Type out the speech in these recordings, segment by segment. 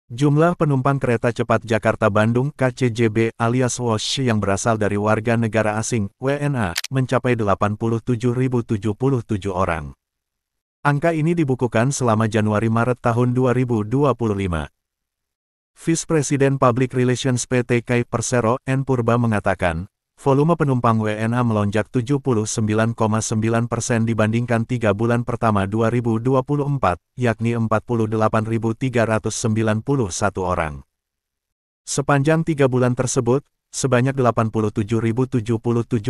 Jumlah penumpang kereta cepat Jakarta-Bandung (KCJB) alias WOSH yang berasal dari warga negara asing (WNA) mencapai 87.077 orang. Angka ini dibukukan selama Januari-Maret tahun 2025. Vice President Public Relations PT KAI Persero, N. Purba mengatakan, volume penumpang WNA melonjak 79,9% dibandingkan 3 bulan pertama 2024, yakni 48.391 orang. Sepanjang 3 bulan tersebut, sebanyak 87.077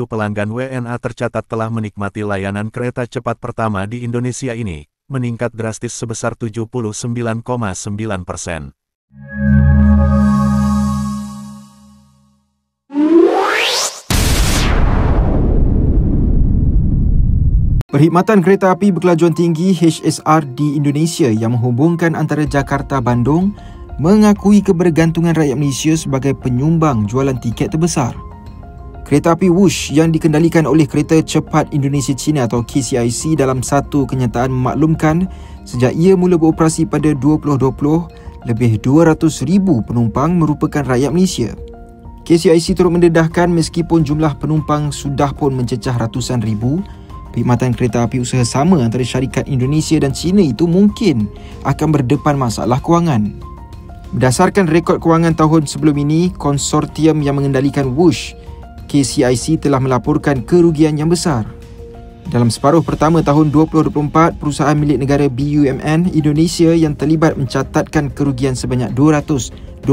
pelanggan WNA tercatat telah menikmati layanan kereta cepat pertama di Indonesia ini, meningkat drastis sebesar 79,9%. Perkhidmatan Kereta Api Berkelajuan Tinggi HSR di Indonesia yang menghubungkan antara Jakarta-Bandung mengakui kebergantungan rakyat Malaysia sebagai penyumbang jualan tiket terbesar. Kereta api Woosh yang dikendalikan oleh Kereta Cepat Indonesia China atau KCIC dalam satu kenyataan memaklumkan sejak ia mula beroperasi pada 2020, lebih 200,000 penumpang merupakan rakyat Malaysia. KCIC turut mendedahkan meskipun jumlah penumpang sudah pun mencecah ratusan ribu, perkhidmatan kereta api usaha sama antara syarikat Indonesia dan China itu mungkin akan berdepan masalah kewangan. Berdasarkan rekod kewangan tahun sebelum ini, konsortium yang mengendalikan Woosh, KCIC telah melaporkan kerugian yang besar. Dalam separuh pertama tahun 2024, perusahaan milik negara BUMN Indonesia yang terlibat mencatatkan kerugian sebanyak 221.8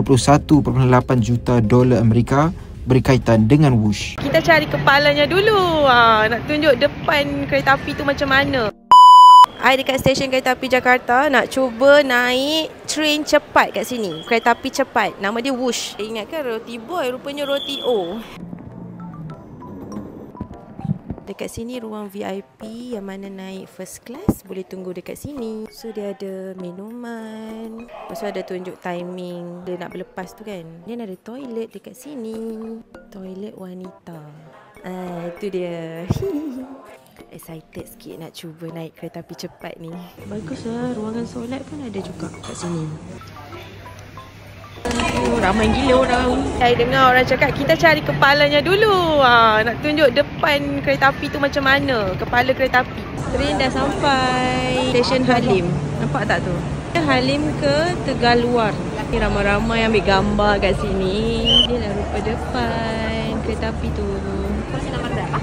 juta dolar Amerika berkaitan dengan Woosh. Kita cari kepalanya dulu. Nak tunjuk depan kereta api tu macam mana. I dekat stesen kereta api Jakarta nak cuba naik train cepat kat sini. Kereta api cepat. Nama dia Woosh. Ingatkan roti boy, rupanya roti O. Dekat sini ruang VIP yang mana naik first class boleh tunggu dekat sini. So dia ada minuman. Lepas tu ada tunjuk timing dia nak berlepas tu kan. Dia ada toilet dekat sini. Toilet wanita. Itu dia. Excited sikit nak cuba naik kereta api cepat ni. Bagus lah, ruangan solat pun ada juga kat sini. Ramai gila orang. Saya dengar orang cakap kita cari kepalanya dulu. Nak tunjuk depan kereta api tu macam mana. Kepala kereta api. Train dah sampai stesen Halim. Nampak tak tu? Halim ke Tegaluar. Ni ramai-ramai ambil gambar kat sini. Dia lah rupa depan kereta api tu. Kau nombor berapa?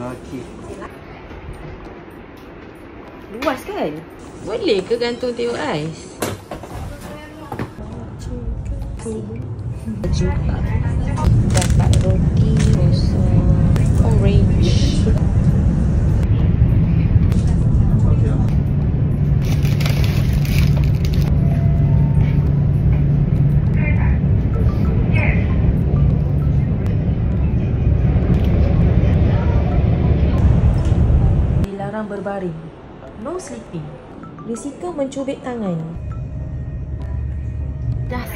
Okey. Luas kan? Boleh ke gantung tengok ais? Juga dapat roti kosong orange. Dilarang berbaring. No sleeping. Risiko mencubit tangan. Dah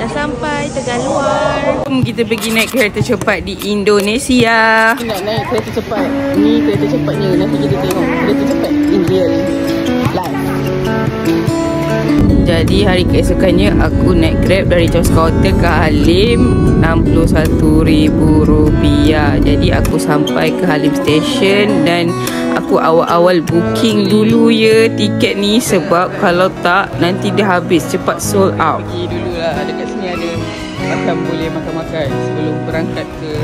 sampai Tegaluar. Kita pergi naik kereta cepat di Indonesia. Nak naik kereta cepat. Ni kereta cepatnya. Nanti kita tengok kereta cepat in real live. Jadi hari keesokannya aku naik Grab dari Charles Kauter ke Halim, RM61,000. Jadi aku sampai ke Halim Station dan aku awal-awal booking dulu ya tiket ni sebab kalau tak nanti dia habis cepat sold out. Pergi dulu lah, dekat sini ada boleh makan-makan sebelum berangkat ke.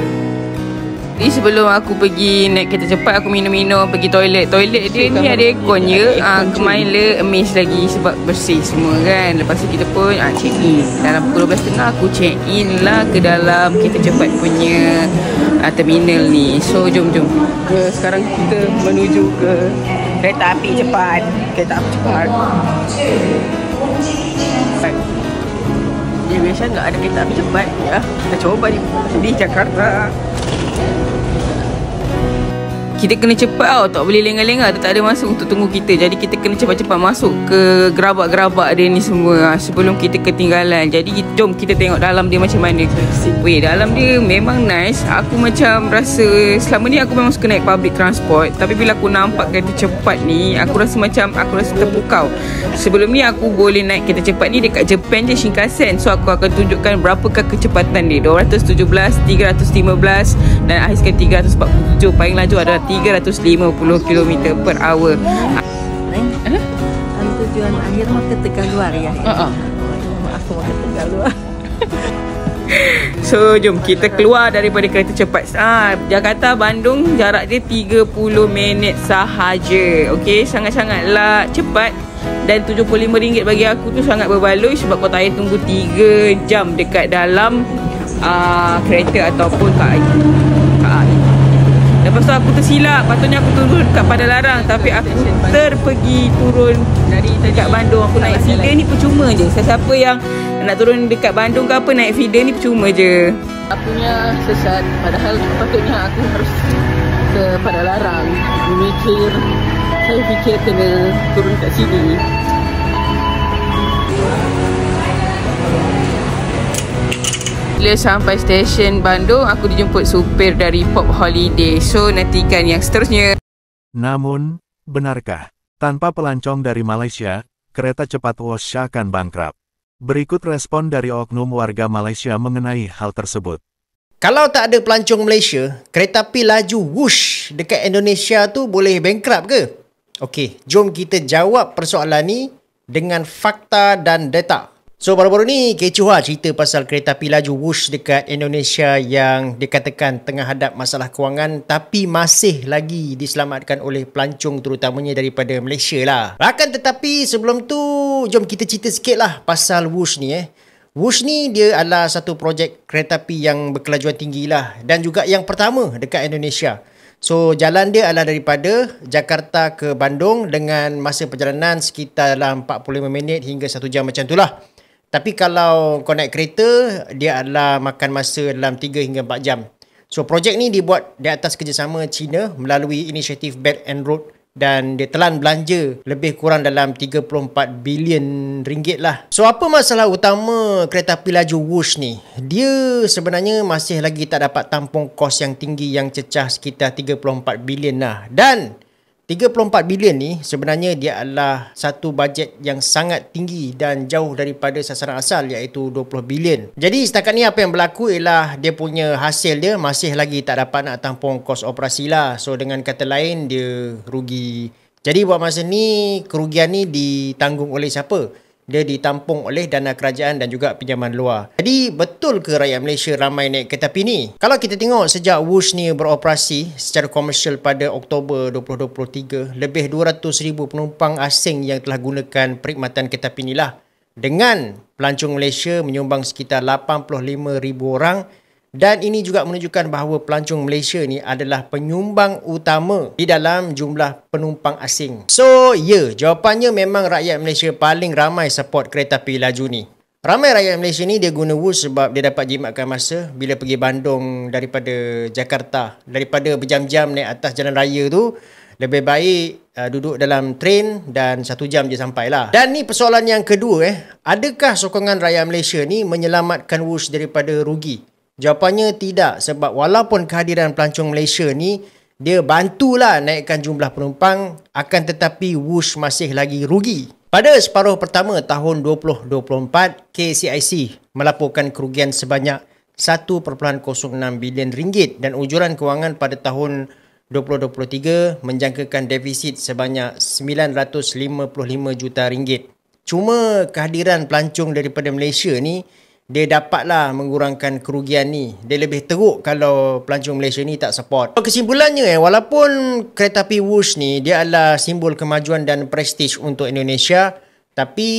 Jadi sebelum aku pergi naik kereta cepat, aku minum-minum, pergi toilet. Toilet dia ni ada aircon je. Kemarin le amaze lagi sebab bersih semua kan. Lepas tu kita pun check in. Dalam pukul 12.30 aku check in lah ke dalam kereta cepat punya terminal ni. So jom. Sekarang kita menuju ke kereta api cepat. Kereta api cepat. Di Malaysia tak ada kereta api cepat ya. Kita cuba di Jakarta. kita kena cepat tau, tak boleh lengah-lengah, tak ada masa untuk tunggu kita. Jadi kita kena cepat-cepat masuk ke gerabak-gerabak dia ni semua sebelum kita ketinggalan. Jadi jom kita tengok dalam dia macam mana. Weh, dalam dia memang nice. Aku macam rasa selama ni aku memang suka naik public transport, tapi bila aku nampak kereta cepat ni, aku rasa terpukau. Sebelum ni aku boleh naik kereta cepat ni dekat Japan je, Shinkansen. So aku akan tunjukkan berapakah kecepatan dia. 217, 315 dan akhir sekali 347. Paling laju adalah 350 km per hour. Tujuan akhir mau ke Tegaluar ya? Aku mau ke Tegaluar. So jom kita keluar daripada kereta cepat. Jakarta Bandung jarak dia 30 minit sahaja. Okey, sangat-sangatlah cepat. Dan RM75 bagi aku tu sangat berbaloi sebab kau tak payah tunggu 3 jam dekat dalam kereta ataupun KAI. Lepas tu aku tersilap, patutnya aku turun dekat Padalarang, tapi aku terpergi turun dari dekat Bandung. Aku naik feeder ni percuma je. Siapa yang nak turun dekat Bandung ke apa, naik feeder ni percuma je. Akunya sesat, padahal patutnya aku harus ke Padalarang. Saya fikir kena turun kat sini. Bila sampai stesen Bandung, aku dijemput supir dari Pop Holiday. So, nantikan yang seterusnya. Namun, benarkah, tanpa pelancong dari Malaysia, kereta cepat Whoosh akan bangkrut? Berikut respon dari oknum warga Malaysia mengenai hal tersebut. Kalau tak ada pelancong Malaysia, kereta api laju Whoosh dekat Indonesia tu boleh bankrupt ke? Okey, jom kita jawab persoalan ni dengan fakta dan data. So, baru-baru ni kecoh cerita pasal kereta api laju Whoosh dekat Indonesia yang dikatakan tengah hadap masalah kewangan tapi masih lagi diselamatkan oleh pelancong terutamanya daripada Malaysia lah. Akan tetapi sebelum tu, jom kita cerita sikit lah pasal Whoosh ni Whoosh ni dia adalah satu projek kereta api yang berkelajuan tinggi lah dan juga yang pertama dekat Indonesia. So, jalan dia adalah daripada Jakarta ke Bandung dengan masa perjalanan sekitar dalam 45 minit hingga 1 jam macam tu lah. Tapi kalau kau naik kereta, dia adalah makan masa dalam 3 hingga 4 jam. So, projek ni dibuat di atas kerjasama China melalui inisiatif Belt and Road dan dia telan belanja lebih kurang dalam 34 bilion ringgit lah. So, apa masalah utama kereta api laju Whoosh ni? Dia sebenarnya masih lagi tak dapat tampung kos yang tinggi yang cecah sekitar 34 bilion lah. Dan 34 bilion ni sebenarnya dia adalah satu bajet yang sangat tinggi dan jauh daripada sasaran asal iaitu 20 bilion. Jadi setakat ni apa yang berlaku ialah dia punya hasil dia masih lagi tak dapat nak tampung kos operasi lah. So dengan kata lain dia rugi. Jadi buat masa ni kerugian ni ditanggung oleh siapa? Dia ditampung oleh dana kerajaan dan juga pinjaman luar. Jadi betul ke rakyat Malaysia ramai naik kereta api ni? Kalau kita tengok sejak Whoosh ni beroperasi secara komersial pada Oktober 2023, lebih 200,000 penumpang asing yang telah gunakan perkhidmatan kereta api ni lah. Dengan pelancong Malaysia menyumbang sekitar 85,000 orang. Dan ini juga menunjukkan bahawa pelancong Malaysia ni adalah penyumbang utama di dalam jumlah penumpang asing. So, jawapannya memang rakyat Malaysia paling ramai support kereta api laju ni. Ramai rakyat Malaysia ni dia guna Whoosh sebab dia dapat jimatkan masa bila pergi Bandung daripada Jakarta. Daripada berjam-jam naik atas jalan raya tu, lebih baik duduk dalam train dan 1 jam je sampai lah. Dan ni persoalan yang kedua adakah sokongan rakyat Malaysia ni menyelamatkan Whoosh daripada rugi? Jawapannya tidak, sebab walaupun kehadiran pelancong Malaysia ni dia bantulah naikkan jumlah penumpang, akan tetapi Whoosh masih lagi rugi. Pada separuh pertama tahun 2024, KCIC melaporkan kerugian sebanyak 1.06 bilion ringgit dan ujuran kewangan pada tahun 2023 menjangkakan defisit sebanyak 955 juta ringgit. Cuma kehadiran pelancong daripada Malaysia ni dia dapatlah mengurangkan kerugian ni. Dia lebih teruk kalau pelancong Malaysia ni tak support. Kesimpulannya walaupun kereta api Whoosh ni dia adalah simbol kemajuan dan prestij untuk Indonesia, tapi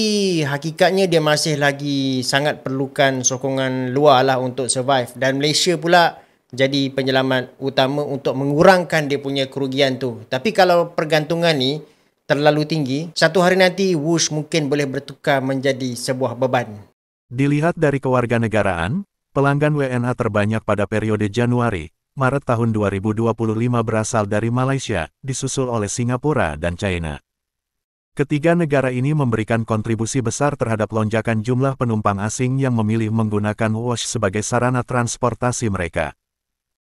hakikatnya dia masih lagi sangat perlukan sokongan luar lah untuk survive. Dan Malaysia pula jadi penyelamat utama untuk mengurangkan dia punya kerugian tu. Tapi kalau pergantungan ni terlalu tinggi, satu hari nanti Whoosh mungkin boleh bertukar menjadi sebuah beban. Dilihat dari kewarganegaraan, pelanggan WNA terbanyak pada periode Januari, Maret tahun 2025 berasal dari Malaysia, disusul oleh Singapura dan China. Ketiga negara ini memberikan kontribusi besar terhadap lonjakan jumlah penumpang asing yang memilih menggunakan WOS sebagai sarana transportasi mereka.